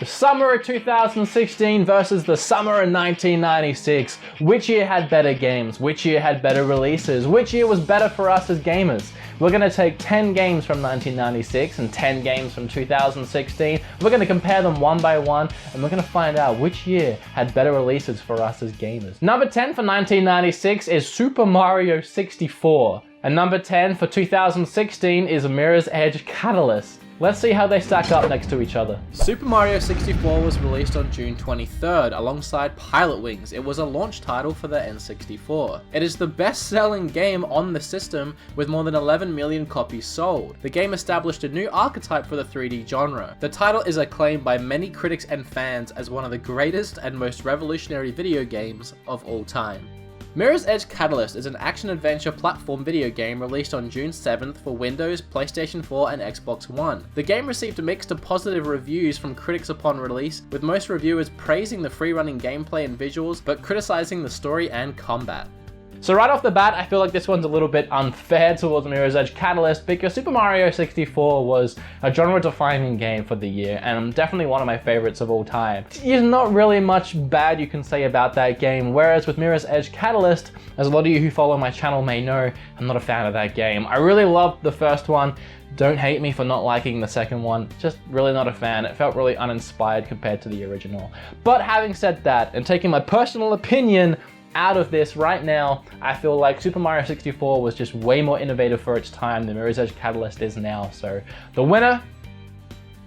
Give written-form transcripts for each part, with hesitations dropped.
The summer of 2016 versus the summer of 1996. Which year had better games? Which year had better releases? Which year was better for us as gamers? We're going to take 10 games from 1996 and 10 games from 2016. We're going to compare them one by one, and we're going to find out which year had better releases for us as gamers. Number 10 for 1996 is Super Mario 64. And number 10 for 2016 is Mirror's Edge Catalyst. Let's see how they stack up next to each other. Super Mario 64 was released on June 23rd alongside Pilot Wings. It was a launch title for the N64. It is the best-selling game on the system with more than 11 million copies sold. The game established a new archetype for the 3D genre. The title is acclaimed by many critics and fans as one of the greatest and most revolutionary video games of all time. Mirror's Edge Catalyst is an action-adventure platform video game released on June 7th for Windows, PlayStation 4 and Xbox One. The game received mixed to positive reviews from critics upon release, with most reviewers praising the free-running gameplay and visuals, but criticizing the story and combat. So right off the bat, I feel like this one's a little bit unfair towards Mirror's Edge Catalyst because Super Mario 64 was a genre-defining game for the year and definitely one of my favorites of all time. There's not really much bad you can say about that game, whereas with Mirror's Edge Catalyst, as a lot of you who follow my channel may know, I'm not a fan of that game. I really loved the first one. Don't hate me for not liking the second one, just really not a fan. It felt really uninspired compared to the original. But having said that, and taking my personal opinion out of this right now, I feel like Super Mario 64 was just way more innovative for its time than Mirror's Edge Catalyst is now. So the winner,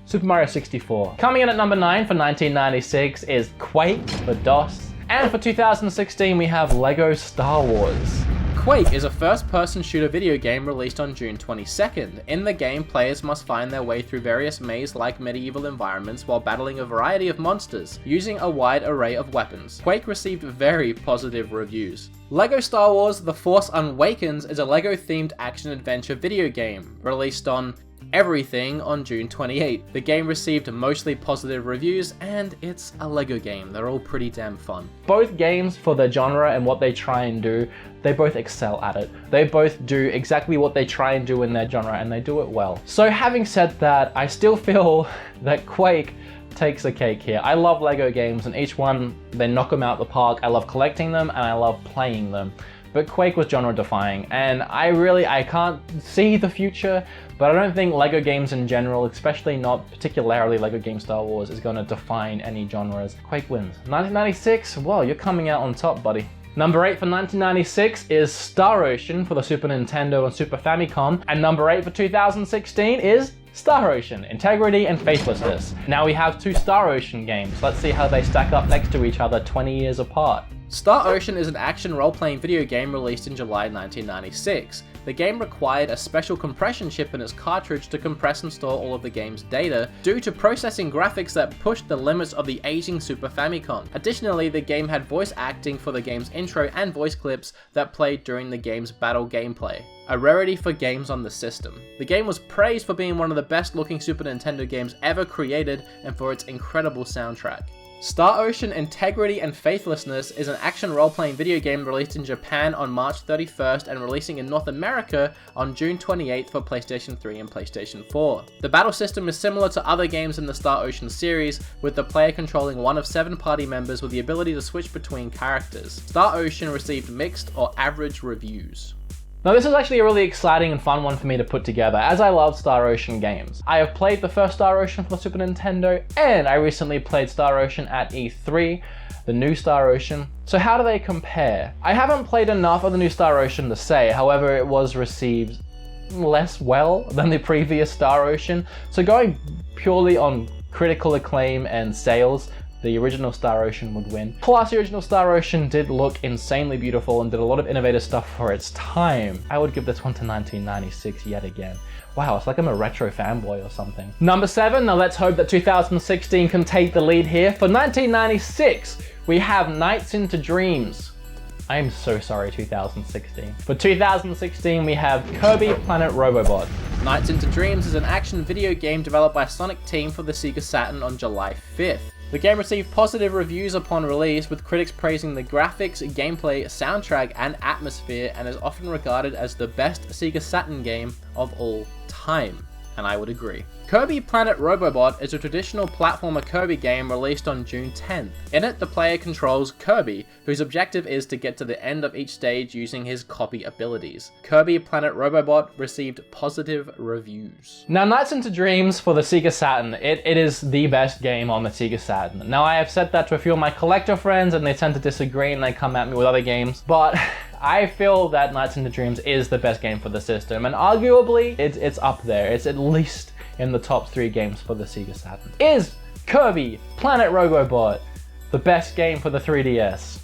Super Mario 64. Coming in at number 9 for 1996 is Quake for DOS. And for 2016 we have Lego Star Wars. Quake is a first-person shooter video game released on June 22nd. In the game, players must find their way through various maze-like medieval environments while battling a variety of monsters, using a wide array of weapons. Quake received very positive reviews. Lego Star Wars The Force Awakens is a Lego-themed action-adventure video game, released on everything on June 28th. The game received mostly positive reviews, and it's a Lego game. They're all pretty damn fun. Both games, for their genre and what they try and do, they both excel at it. They both do exactly what they try and do in their genre, and they do it well. So having said that, I still feel that Quake takes the cake here. I love Lego games, and each one, they knock them out the park. I love collecting them, and I love playing them. But Quake was genre defying, and I can't see the future, but I don't think Lego games in general, especially not particularly Lego Game Star Wars, is gonna define any genres. Quake wins. 1996, well, you're coming out on top, buddy. Number 8 for 1996 is Star Ocean for the Super Nintendo and Super Famicom, and number 8 for 2016 is Star Ocean, Integrity and Faithlessness. Now we have two Star Ocean games. Let's see how they stack up next to each other 20 years apart. Star Ocean is an action role-playing video game released in July 1996. The game required a special compression chip in its cartridge to compress and store all of the game's data, due to processing graphics that pushed the limits of the aging Super Famicom. Additionally, the game had voice acting for the game's intro and voice clips that played during the game's battle gameplay, a rarity for games on the system. The game was praised for being one of the best-looking Super Nintendo games ever created and for its incredible soundtrack. Star Ocean Integrity and Faithlessness is an action role-playing video game released in Japan on March 31st and releasing in North America on June 28th for PlayStation 3 and PlayStation 4. The battle system is similar to other games in the Star Ocean series, with the player controlling one of 7 party members with the ability to switch between characters. Star Ocean received mixed or average reviews. Now this is actually a really exciting and fun one for me to put together, as I love Star Ocean games. I have played the first Star Ocean for the Super Nintendo, and I recently played Star Ocean at E3, the new Star Ocean. So how do they compare? I haven't played enough of the new Star Ocean to say, however it was received less well than the previous Star Ocean. So going purely on critical acclaim and sales, the original Star Ocean would win. Plus, the original Star Ocean did look insanely beautiful and did a lot of innovative stuff for its time. I would give this one to 1996 yet again. Wow, it's like I'm a retro fanboy or something. Number 7, now let's hope that 2016 can take the lead here. For 1996, we have Nights into Dreams. I am so sorry, 2016. For 2016, we have Kirby Planet Robobot. Nights into Dreams is an action video game developed by Sonic Team for the Sega Saturn on July 5th. The game received positive reviews upon release, with critics praising the graphics, gameplay, soundtrack, and atmosphere, and is often regarded as the best Sega Saturn game of all time. and I would agree. Kirby Planet Robobot is a traditional platformer Kirby game released on June 10th. In it, the player controls Kirby, whose objective is to get to the end of each stage using his copy abilities. Kirby Planet Robobot received positive reviews. Now, Nights into Dreams for the Sega Saturn, it is the best game on the Sega Saturn. Now, I have said that to a few of my collector friends and they tend to disagree and they come at me with other games, but I feel that Nights into Dreams is the best game for the system, and arguably, it's up there. It's at least in the top 3 games for the Sega Saturn. Is Kirby Planet Robobot the best game for the 3DS?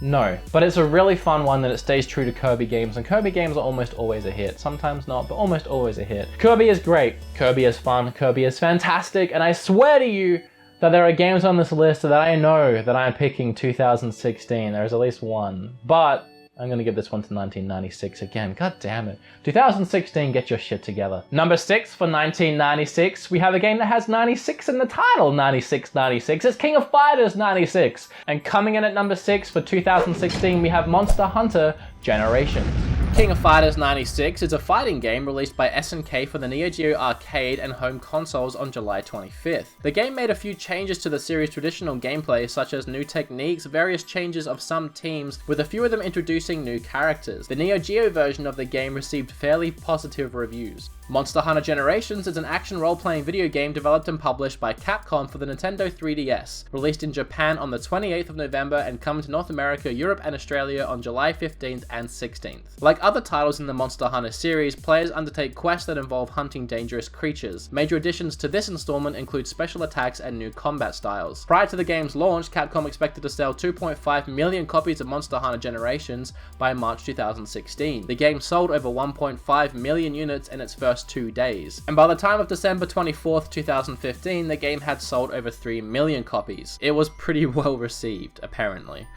No, but it's a really fun one that it stays true to Kirby games, and Kirby games are almost always a hit. Sometimes not, but almost always a hit. Kirby is great, Kirby is fun, Kirby is fantastic, and I swear to you that there are games on this list that I know that I'm picking 2016. There's at least one, but I'm gonna give this one to 1996 again. God damn it. 2016, get your shit together. Number 6 for 1996, we have a game that has 96 in the title, 9696. It's King of Fighters 96. And coming in at number 6 for 2016, we have Monster Hunter Generations. King of Fighters 96 is a fighting game released by SNK for the Neo Geo arcade and home consoles on July 25th. The game made a few changes to the series' traditional gameplay, such as new techniques, various changes of some teams, with a few of them introducing new characters. The Neo Geo version of the game received fairly positive reviews. Monster Hunter Generations is an action role-playing video game developed and published by Capcom for the Nintendo 3DS, released in Japan on the 28th of November and coming to North America, Europe, and Australia on July 15th and 16th. Like other titles in the Monster Hunter series, players undertake quests that involve hunting dangerous creatures. Major additions to this installment include special attacks and new combat styles. Prior to the game's launch, Capcom expected to sell 2.5 million copies of Monster Hunter Generations by March 2016. The game sold over 1.5 million units in its first 2 days, and by the time of December 24th, 2015, the game had sold over 3 million copies. It was pretty well received, apparently.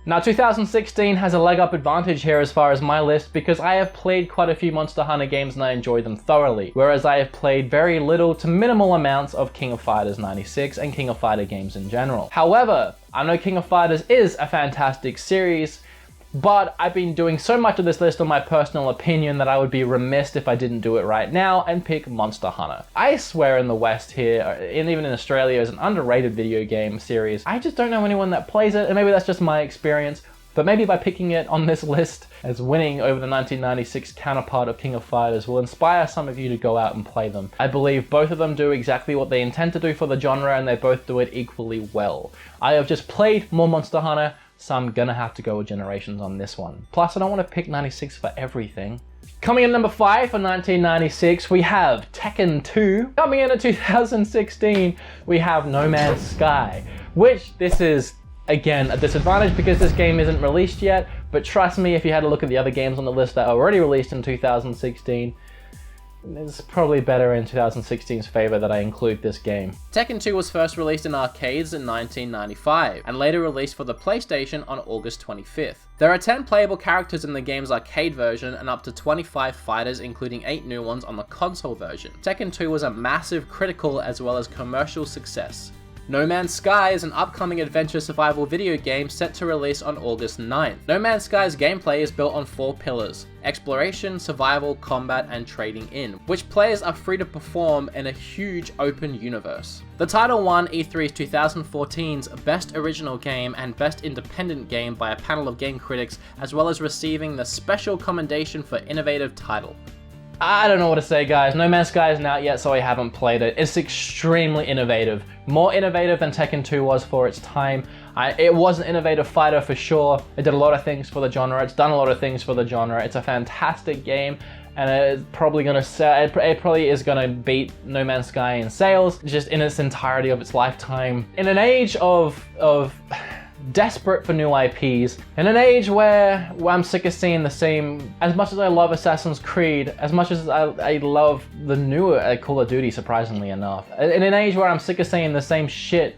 Now 2016 has a leg up advantage here as far as my list because I have played quite a few Monster Hunter games and I enjoy them thoroughly, whereas I have played very little to minimal amounts of King of Fighters 96 and King of Fighter games in general. However, I know King of Fighters is a fantastic series, but I've been doing so much of this list on my personal opinion that I would be remiss if I didn't do it right now and pick Monster Hunter. I swear in the West here, and even in Australia, is an underrated video game series. I just don't know anyone that plays it, and maybe that's just my experience, but maybe by picking it on this list as winning over the 1996 counterpart of King of Fighters will inspire some of you to go out and play them. I believe both of them do exactly what they intend to do for the genre, and they both do it equally well. I have just played more Monster Hunter, so I'm gonna have to go with Generations on this one. Plus, I don't want to pick 96 for everything. Coming in number 5 for 1996, we have Tekken 2. Coming in at 2016, we have No Man's Sky, which this is, again, a disadvantage because this game isn't released yet, but trust me, if you had a look at the other games on the list that are already released in 2016, it's probably better in 2016's favor that I include this game. Tekken 2 was first released in arcades in 1995, and later released for the PlayStation on August 25th. There are 10 playable characters in the game's arcade version, and up to 25 fighters, including 8 new ones on the console version. Tekken 2 was a massive critical as well as commercial success. No Man's Sky is an upcoming adventure survival video game set to release on August 9th. No Man's Sky's gameplay is built on 4 pillars: exploration, survival, combat, and trading in, which players are free to perform in a huge open universe. The title won E3's 2014's Best Original Game and Best Independent Game by a panel of game critics, as well as receiving the Special Commendation for Innovative Title. I don't know what to say, guys. No Man's Sky isn't out yet, so I haven't played it. It's extremely innovative. More innovative than Tekken 2 was for its time. It was an innovative fighter for sure. It did a lot of things for the genre. It's done a lot of things for the genre. It's a fantastic game, and it's probably gonna sell. It probably is gonna beat No Man's Sky in sales, just in its entirety of its lifetime. In an age of desperate for new IPs, in an age where I'm sick of seeing the same, as much as I love Assassin's Creed, as much as I love the newer Call of Duty, surprisingly enough, in an age where I'm sick of seeing the same shit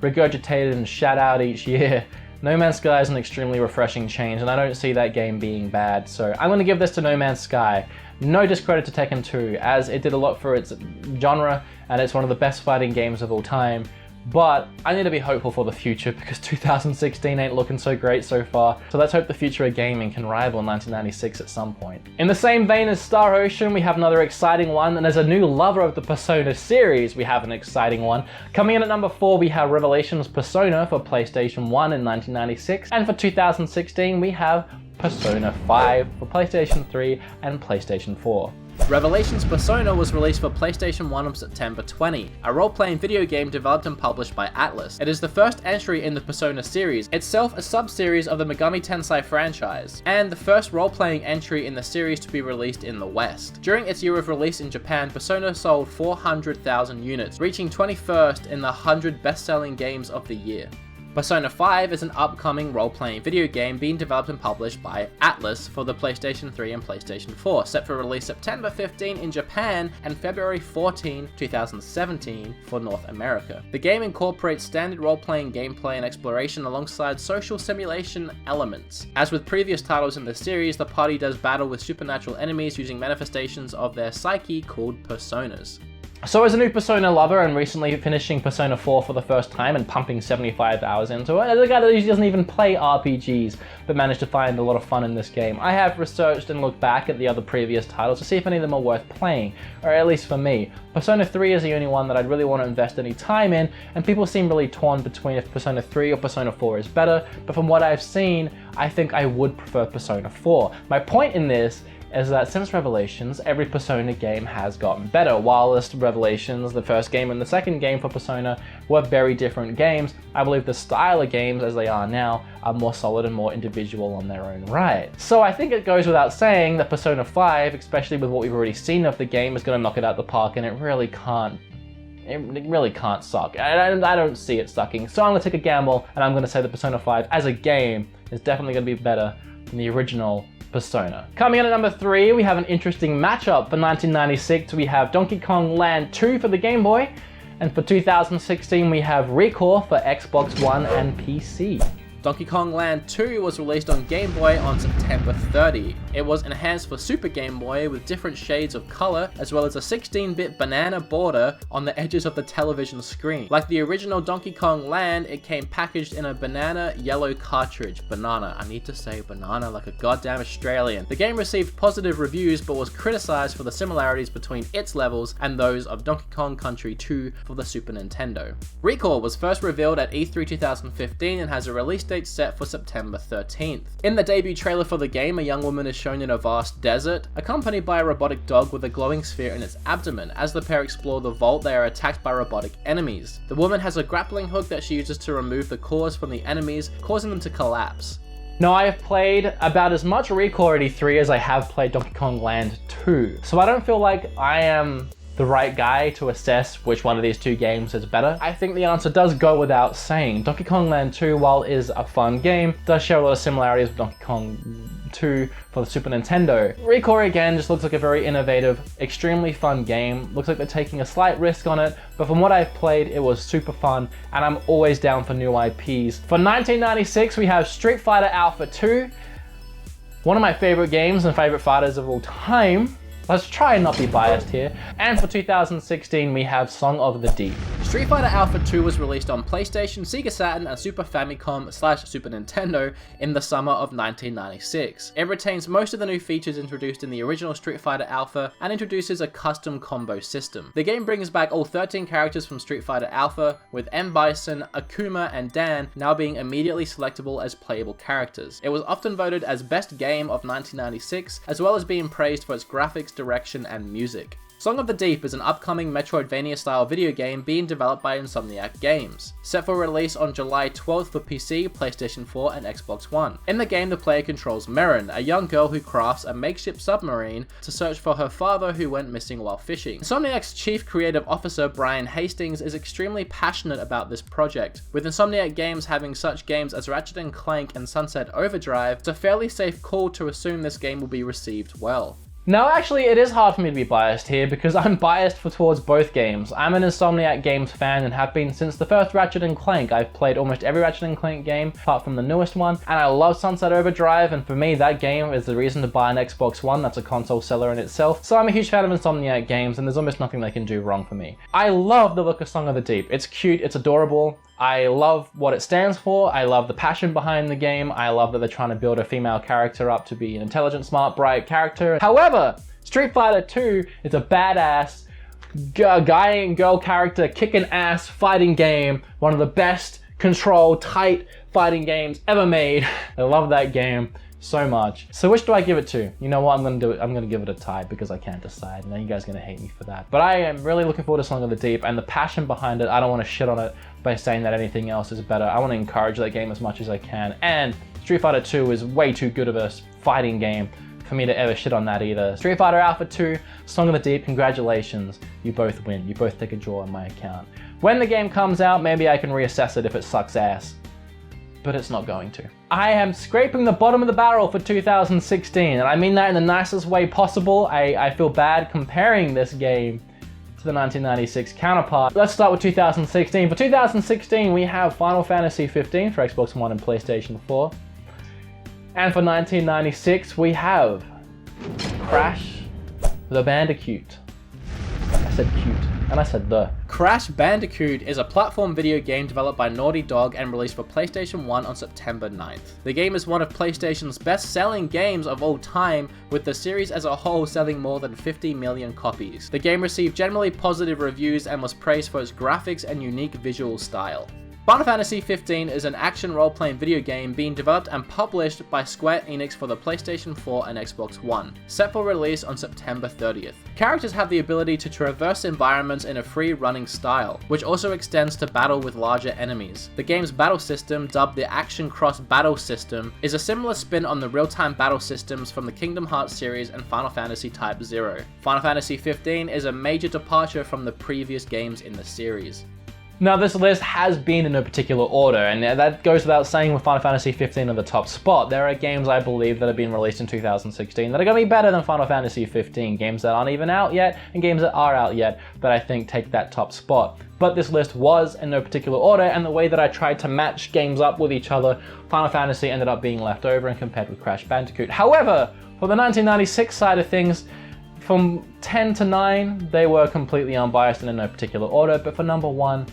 regurgitated and shat out each year, No Man's Sky is an extremely refreshing change, and I don't see that game being bad, so I'm going to give this to No Man's Sky. No discredit to Tekken 2, as it did a lot for its genre, and it's one of the best fighting games of all time. but I need to be hopeful for the future because 2016 ain't looking so great so far. So let's hope the future of gaming can rival 1996 at some point. In the same vein as Star Ocean, we have another exciting one, and as a new lover of the Persona series, we have an exciting one. Coming in at number 4, we have Revelations Persona for PlayStation 1 in 1996, and for 2016, we have Persona 5 for PlayStation 3 and PlayStation 4. Revelations Persona was released for PlayStation 1 on September 20, a role-playing video game developed and published by Atlus. It is the first entry in the Persona series, itself a sub-series of the Megami Tensei franchise, and the first role-playing entry in the series to be released in the West. During its year of release in Japan, Persona sold 400,000 units, reaching 21st in the 100 best-selling games of the year. Persona 5 is an upcoming role-playing video game being developed and published by Atlus for the PlayStation 3 and PlayStation 4, set for release September 15 in Japan and February 14, 2017 for North America. The game incorporates standard role-playing gameplay and exploration alongside social simulation elements. As with previous titles in the series, the party does battle with supernatural enemies using manifestations of their psyche called personas. So as a new Persona lover and recently finishing Persona 4 for the first time and pumping 75 hours into it, as a guy that usually doesn't even play RPGs but managed to find a lot of fun in this game, I have researched and looked back at the other previous titles to see if any of them are worth playing, or at least for me. Persona 3 is the only one that I'd really want to invest any time in, and people seem really torn between if Persona 3 or Persona 4 is better, but from what I've seen, I think I would prefer Persona 4. My point in this is that since Revelations, every Persona game has gotten better. Whilst Revelations, the first game and the second game for Persona, were very different games, I believe the style of games as they are now are more solid and more individual on their own right. So I think it goes without saying that Persona 5, especially with what we've already seen of the game, is going to knock it out the park, and it really can't suck. I don't see it sucking. So I'm going to take a gamble, and I'm going to say that Persona 5 as a game is definitely going to be better than the original Persona. Coming in at number 3, we have an interesting matchup. For 1996, we have Donkey Kong Land 2 for the Game Boy, and for 2016, we have Recore for Xbox One and PC. Donkey Kong Land 2 was released on Game Boy on September 30. It was enhanced for Super Game Boy with different shades of color, as well as a 16-bit banana border on the edges of the television screen. Like the original Donkey Kong Land, it came packaged in a banana yellow cartridge. Banana, I need to say banana like a goddamn Australian. The game received positive reviews, but was criticized for the similarities between its levels and those of Donkey Kong Country 2 for the Super Nintendo. Recore was first revealed at E3 2015 and has a release date set for September 13th. In the debut trailer for the game, a young woman is shown in a vast desert, accompanied by a robotic dog with a glowing sphere in its abdomen. As the pair explore the vault, they are attacked by robotic enemies. The woman has a grappling hook that she uses to remove the cores from the enemies, causing them to collapse. Now, I have played about as much Recore at E3 as I have played Donkey Kong Land 2, so I don't feel like I am the right guy to assess which one of these two games is better. I think the answer does go without saying. Donkey Kong Land 2, while is a fun game, does share a lot of similarities with Donkey Kong 2 for the Super Nintendo. Recore again just looks like a very innovative, extremely fun game. Looks like they're taking a slight risk on it, but from what I've played, it was super fun, and I'm always down for new IPs. For 1996, we have Street Fighter Alpha 2, one of my favorite games and favorite fighters of all time. Let's try and not be biased here. And for 2016, we have Song of the Deep. Street Fighter Alpha 2 was released on PlayStation, Sega Saturn, and Super Famicom/Super Nintendo in the summer of 1996. It retains most of the new features introduced in the original Street Fighter Alpha and introduces a custom combo system. The game brings back all 13 characters from Street Fighter Alpha, with M. Bison, Akuma, and Dan now being immediately selectable as playable characters. It was often voted as best game of 1996, as well as being praised for its graphics, direction, and music. Song of the Deep is an upcoming Metroidvania-style video game being developed by Insomniac Games, set for release on July 12th for PC, PlayStation 4, and Xbox One. In the game, the player controls Merrin, a young girl who crafts a makeshift submarine to search for her father who went missing while fishing. Insomniac's chief creative officer, Brian Hastings, is extremely passionate about this project. With Insomniac Games having such games as Ratchet & Clank and Sunset Overdrive, it's a fairly safe call to assume this game will be received well. Now, actually, it is hard for me to be biased here because I'm biased towards both games. I'm an Insomniac Games fan and have been since the first Ratchet & Clank. I've played almost every Ratchet & Clank game apart from the newest one, and I love Sunset Overdrive, and for me, that game is the reason to buy an Xbox One. That's a console seller in itself. So I'm a huge fan of Insomniac Games, and there's almost nothing they can do wrong for me. I love the look of Song of the Deep. It's cute, it's adorable. I love what it stands for. I love the passion behind the game. I love that they're trying to build a female character up to be an intelligent, smart, bright character. However, Street Fighter 2 is a badass guy and girl character kicking ass fighting game. One of the best controlled, tight fighting games ever made. I love that game so much. So which do I give it to? You know what, I'm gonna do it. I'm gonna give it a tie because I can't decide. And then you guys are gonna hate me for that. But I am really looking forward to Song of the Deep, and the passion behind it, I don't want to shit on it by saying that anything else is better. I want to encourage that game as much as I can. And Street Fighter 2 is way too good of a fighting game for me to ever shit on that either. Street Fighter Alpha 2, Song of the Deep, congratulations. You both win. You both take a draw on my account. When the game comes out, maybe I can reassess it if it sucks ass. But it's not going to. I am scraping the bottom of the barrel for 2016, and I mean that in the nicest way possible. I feel bad comparing this game to the 1996 counterpart. Let's start with 2016. For 2016, we have Final Fantasy 15 for Xbox One and PlayStation 4. And for 1996, we have Crash the Bandicoot. I said cute, and I said the. Crash Bandicoot is a platform video game developed by Naughty Dog and released for PlayStation 1 on September 9th. The game is one of PlayStation's best-selling games of all time, with the series as a whole selling more than 50 million copies. The game received generally positive reviews and was praised for its graphics and unique visual style. Final Fantasy 15 is an action role-playing video game being developed and published by Square Enix for the PlayStation 4 and Xbox One, set for release on September 30th. Characters have the ability to traverse environments in a free-running style, which also extends to battle with larger enemies. The game's battle system, dubbed the Action Cross Battle System, is a similar spin on the real-time battle systems from the Kingdom Hearts series and Final Fantasy Type 0. Final Fantasy 15 is a major departure from the previous games in the series. Now, this list has been in no particular order, and that goes without saying with Final Fantasy 15 at the top spot. There are games, I believe, that have been released in 2016 that are going to be better than Final Fantasy 15, games that aren't even out yet, and games that are out yet that I think take that top spot. But this list was in no particular order, and the way that I tried to match games up with each other, Final Fantasy ended up being left over and compared with Crash Bandicoot. However, for the 1996 side of things, from 10 to 9, they were completely unbiased and in no particular order, but for number 1,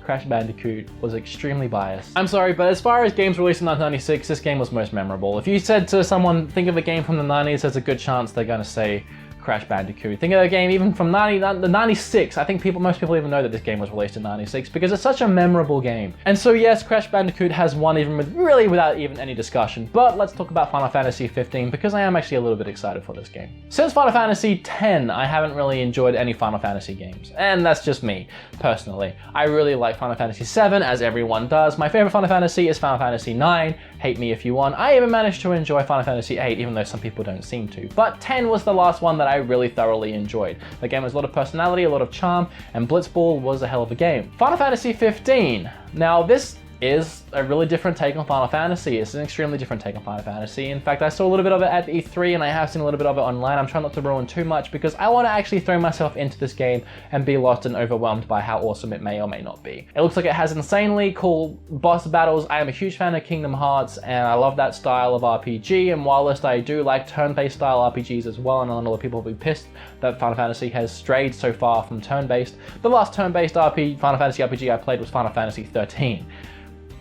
Crash Bandicoot was extremely biased. I'm sorry, but as far as games released in 1996, this game was most memorable. If you said to someone, think of a game from the 90s, there's a good chance they're gonna say Crash Bandicoot. Think of a game even from 96. I think most people even know that this game was released in 96 because it's such a memorable game. And so yes, Crash Bandicoot has won without even any discussion. But let's talk about Final Fantasy 15 because I am actually a little bit excited for this game. Since Final Fantasy 10, I haven't really enjoyed any Final Fantasy games. And that's just me, personally. I really like Final Fantasy 7, as everyone does. My favorite Final Fantasy is Final Fantasy 9. Hate me if you want. I even managed to enjoy Final Fantasy 8, even though some people don't seem to. But 10 was the last one that I really thoroughly enjoyed. The game has a lot of personality, a lot of charm, and Blitzball was a hell of a game. Final Fantasy 15. Now this is a really different take on Final Fantasy. It's an extremely different take on Final Fantasy. In fact, I saw a little bit of it at E3 and I have seen a little bit of it online. I'm trying not to ruin too much because I want to actually throw myself into this game and be lost and overwhelmed by how awesome it may or may not be. It looks like it has insanely cool boss battles. I am a huge fan of Kingdom Hearts and I love that style of RPG, and whilst I do like turn-based style RPGs as well, and I know a lot of people will be pissed that Final Fantasy has strayed so far from turn-based. The last turn-based Final Fantasy RPG I played was Final Fantasy 13.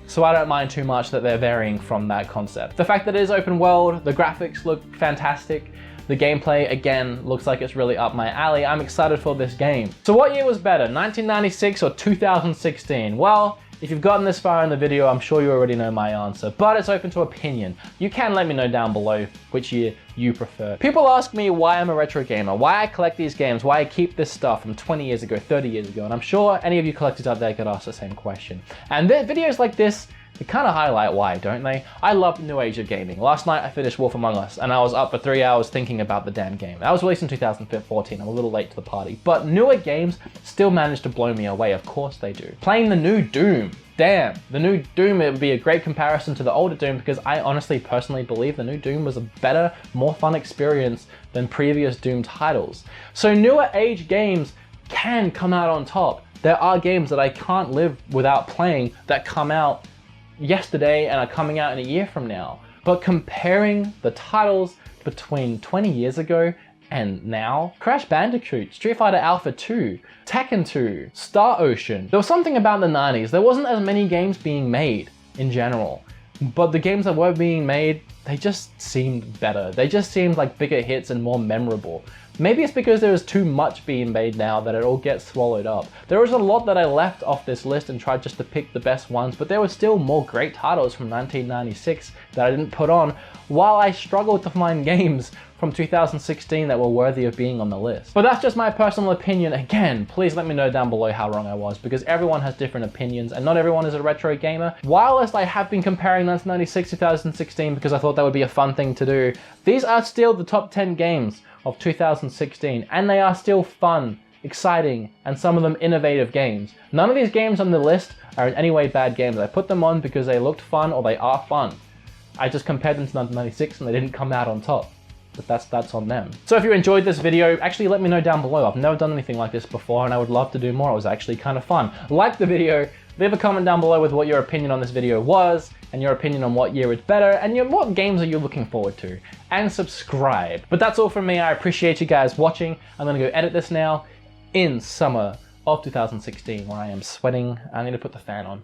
So I don't mind too much that they're varying from that concept. The fact that it is open world, the graphics look fantastic, the gameplay, again, looks like it's really up my alley. I'm excited for this game. So what year was better, 1996 or 2016? Well, if you've gotten this far in the video, I'm sure you already know my answer, but it's open to opinion. You can let me know down below which year you prefer. People ask me why I'm a retro gamer, why I collect these games, why I keep this stuff from 20 years ago, 30 years ago, and I'm sure any of you collectors out there could ask the same question. And videos like this, they kind of highlight why, don't they? I love the new age of gaming. Last night I finished Wolf Among Us and I was up for 3 hours thinking about the damn game. That was released in 2014, I'm a little late to the party, but newer games still manage to blow me away, of course they do. Playing the new Doom damn, the new Doom, it would be a great comparison to the older Doom because I honestly personally believe the new Doom was a better, more fun experience than previous Doom titles. So newer age games can come out on top. There are games that I can't live without playing that come out yesterday and are coming out in a year from now. But comparing the titles between 20 years ago and now, Crash Bandicoot, Street Fighter Alpha 2, Tekken 2, Star Ocean. There was something about the 90s. There wasn't as many games being made in general, but the games that were being made, they just seemed better. They just seemed like bigger hits and more memorable. Maybe it's because there is too much being made now that it all gets swallowed up. There was a lot that I left off this list and tried just to pick the best ones, but there were still more great titles from 1996 that I didn't put on, while I struggled to find games from 2016 that were worthy of being on the list. But that's just my personal opinion. Again, please let me know down below how wrong I was, because everyone has different opinions and not everyone is a retro gamer. Whilst I have been comparing 1996 to 2016 because I thought that would be a fun thing to do, these are still the top 10 games of 2016, and they are still fun, exciting, and some of them innovative games. None of these games on the list are in any way bad games. I put them on because they looked fun or they are fun. I just compared them to 1996 and they didn't come out on top. But that's on them. So if you enjoyed this video, actually let me know down below. I've never done anything like this before and I would love to do more. It was actually kind of fun. Like the video, leave a comment down below with what your opinion on this video was, and your opinion on what year it's better, and what games are you looking forward to, and subscribe. But that's all from me. I appreciate you guys watching. I'm gonna go edit this now in summer of 2016 where I am sweating. I need to put the fan on.